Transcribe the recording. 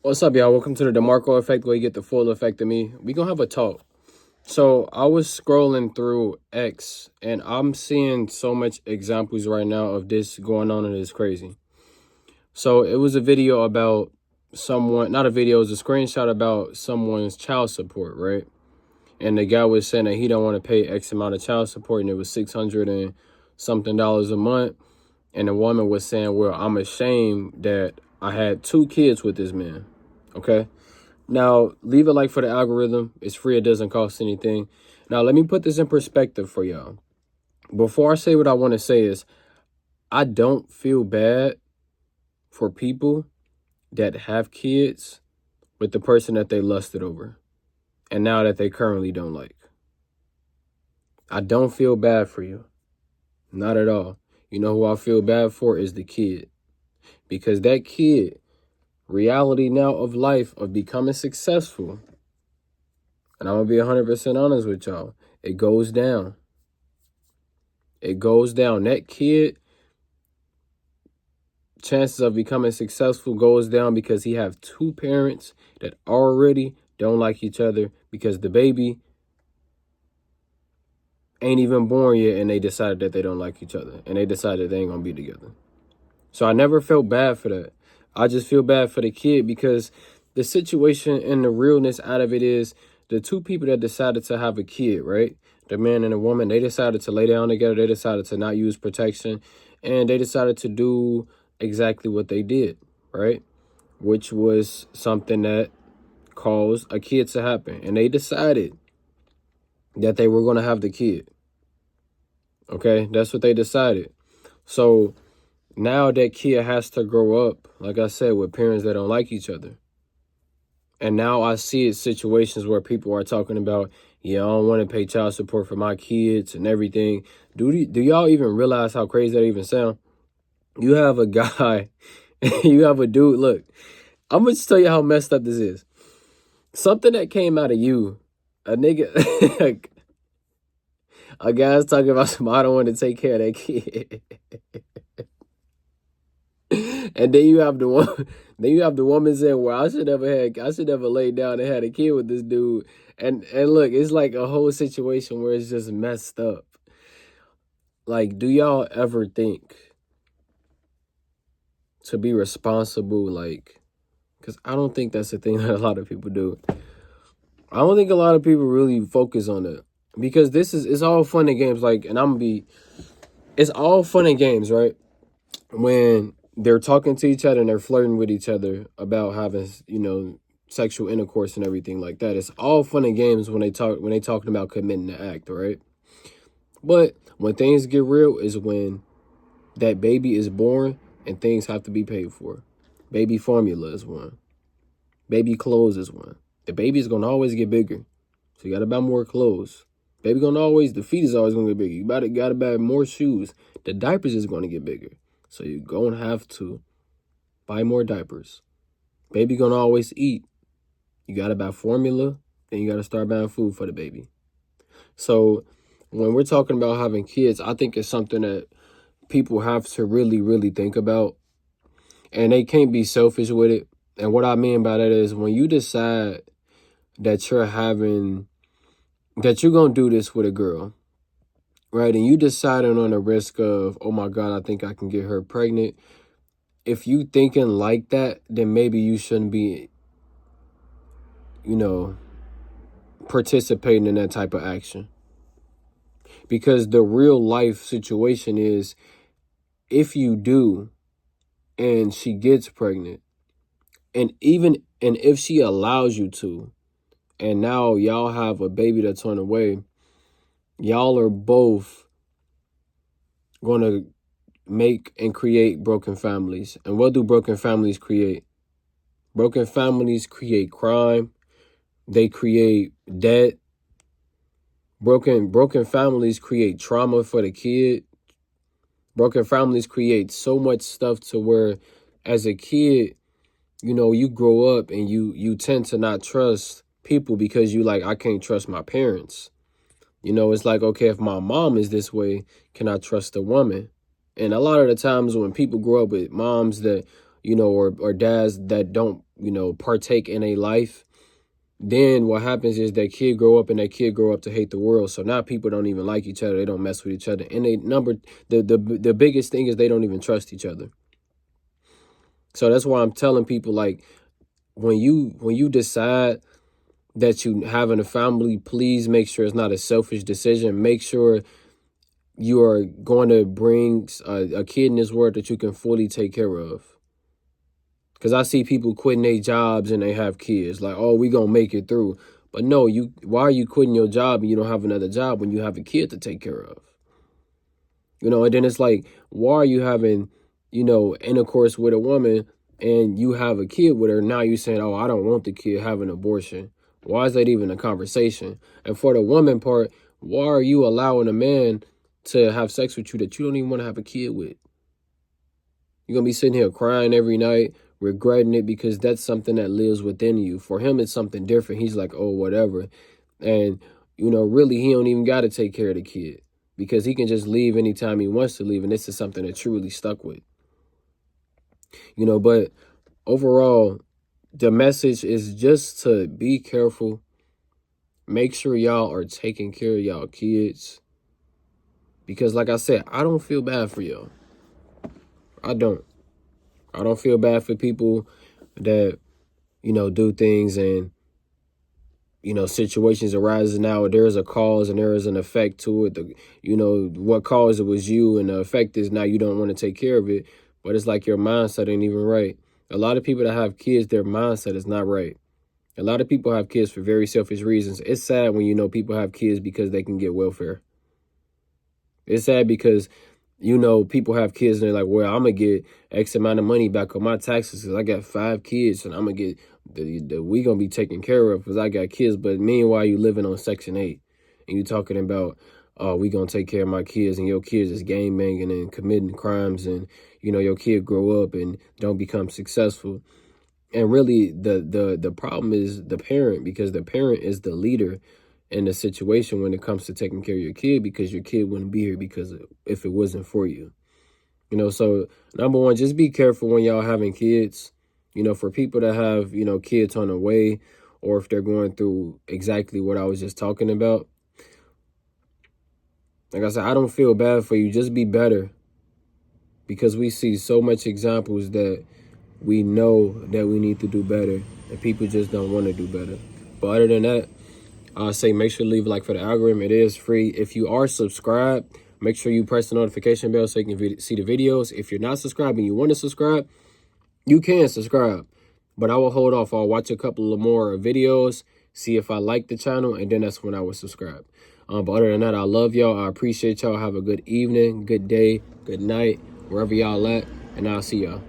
What's up, y'all? Welcome to the DeMarkco effect, where you get the full effect of me. We gonna have a talk. So I was scrolling through X, and I'm seeing so much examples right now of this going on, and it's crazy. So it was a video about someone, not a video, it was a screenshot about someone's child support, right? And the guy was saying that he don't want to pay X amount of child support, and it was $600 and something a month. And the woman was saying, well, I'm ashamed that I had 2 kids with this man. Okay. Now, leave a like for the algorithm. It's free. It doesn't cost anything. Now, let me put this in perspective for y'all. Before I say what I want to say is, I don't feel bad for people that have kids with the person that they lusted over and now that they currently don't like. I don't feel bad for you. Not at all. You know who I feel bad for is the kid. Because that kid, reality now of life, of becoming successful, and I'm going to be 100% honest with y'all, it goes down. It goes down. That kid, chances of becoming successful goes down because he have 2 parents that already don't like each other because the baby ain't even born yet and they decided that they don't like each other and they decided they ain't going to be together. So I never felt bad for that. I just feel bad for the kid because the situation and the realness out of it is the 2 people that decided to have a kid, right? The man and the woman, they decided to lay down together. They decided to not use protection, and they decided to do exactly what they did, right? Which was something that caused a kid to happen. And they decided that they were going to have the kid. Okay, that's what they decided. So now that kid has to grow up, like I said, with parents that don't like each other. And now I see it situations where people are talking about, yeah, I don't want to pay child support for my kids and everything. Do y'all even realize how crazy that even sound? You have a guy, you have a dude. Look, I'm going to tell you how messed up this is. Something that came out of you, a nigga, a guy's talking about some, I don't want to take care of that kid. And then you have the one, then you have the woman saying, "Well, I should never lay down and had a kid with this dude." And look, it's like a whole situation where it's just messed up. Like, do y'all ever think to be responsible? Like, because I don't think that's the thing that a lot of people do. I don't think a lot of people really focus on it because it's all fun and games. Like, and it's all fun and games, right? When they're talking to each other and they're flirting with each other about having, sexual intercourse and everything like that. It's all fun and games when they talking about committing the act, right? But when things get real is when that baby is born and things have to be paid for. Baby formula is one. Baby clothes is one. The baby is gonna always get bigger, so you gotta buy more clothes. The feet is always gonna get bigger. You gotta buy more shoes. The diapers is gonna get bigger. So you're going to have to buy more diapers. Baby gonna always eat. You got to buy formula. Then you got to start buying food for the baby. So when we're talking about having kids, I think it's something that people have to really, really think about. And they can't be selfish with it. And what I mean by that is when you decide that you're going to do this with a girl, right? And you deciding on the risk of, oh my God, I think I can get her pregnant. If you thinking like that, then maybe you shouldn't be, participating in that type of action. Because the real life situation is if you do and she gets pregnant, and if she allows you to, and now y'all have a baby that's on the way, y'all are both going to make and create broken families. And what do broken families create? Broken families create crime. They create debt. Broken families create trauma for the kid. Broken families create so much stuff to where as a kid, you grow up and you tend to not trust people because you like, I can't trust my parents. It's like, okay, if my mom is this way, can I trust a woman? And a lot of the times when people grow up with moms that or dads that don't, partake in a life, then what happens is that kid grow up and that kid grow up to hate the world. So now people don't even like each other. They don't mess with each other. And the biggest thing is they don't even trust each other. So that's why I'm telling people, like, when you decide that you having a family, please make sure it's not a selfish decision. Make sure you are going to bring a kid in this world that you can fully take care of. Because I see people quitting their jobs and they have kids. Like, oh, we going to make it through. But no, why are you quitting your job and you don't have another job when you have a kid to take care of? And then it's like, why are you having, intercourse with a woman and you have a kid with her? Now you saying, oh, I don't want the kid, have an abortion. Why is that even a conversation? And for the woman part, why are you allowing a man to have sex with you that you don't even want to have a kid with? You're going to be sitting here crying every night, regretting it, because that's something that lives within you. For him, it's something different. He's like, oh, whatever. And, really, he don't even got to take care of the kid because he can just leave anytime he wants to leave. And this is something that truly stuck with. But overall, the message is just to be careful. Make sure y'all are taking care of y'all kids. Because like I said, I don't feel bad for y'all. I don't feel bad for people that, do things and, situations arise now. There is a cause and there is an effect to it. What caused it was you, and the effect is now you don't want to take care of it. But it's like your mindset ain't even right. A lot of people that have kids, their mindset is not right. A lot of people have kids for very selfish reasons. It's sad when people have kids because they can get welfare. It's sad because people have kids and they're like, well, I'm going to get X amount of money back on my taxes because I got 5 kids and I'm going to get, we going to be taken care of because I got kids. But meanwhile, you living on Section 8 and you talking about, oh, we going to take care of my kids, and your kids is gang banging and committing crimes, and, your kid grow up and don't become successful. And really, the problem is the parent, because the parent is the leader in the situation when it comes to taking care of your kid, because your kid wouldn't be here if it wasn't for you. So number one, just be careful when y'all having kids. For people that have, kids on the way, or if they're going through exactly what I was just talking about. Like I said, I don't feel bad for you. Just be better. Because we see so much examples that we know that we need to do better, and people just don't want to do better. But other than that, I say make sure to leave a like for the algorithm. It is free. If you are subscribed, make sure you press the notification bell so you can see the videos. If you're not subscribed and you want to subscribe, you can subscribe. But I will hold off. I'll watch a couple of more videos, see if I like the channel, and then that's when I will subscribe. But other than that, I love y'all. I appreciate y'all. Have a good evening, good day, good night, wherever y'all at, and I'll see y'all.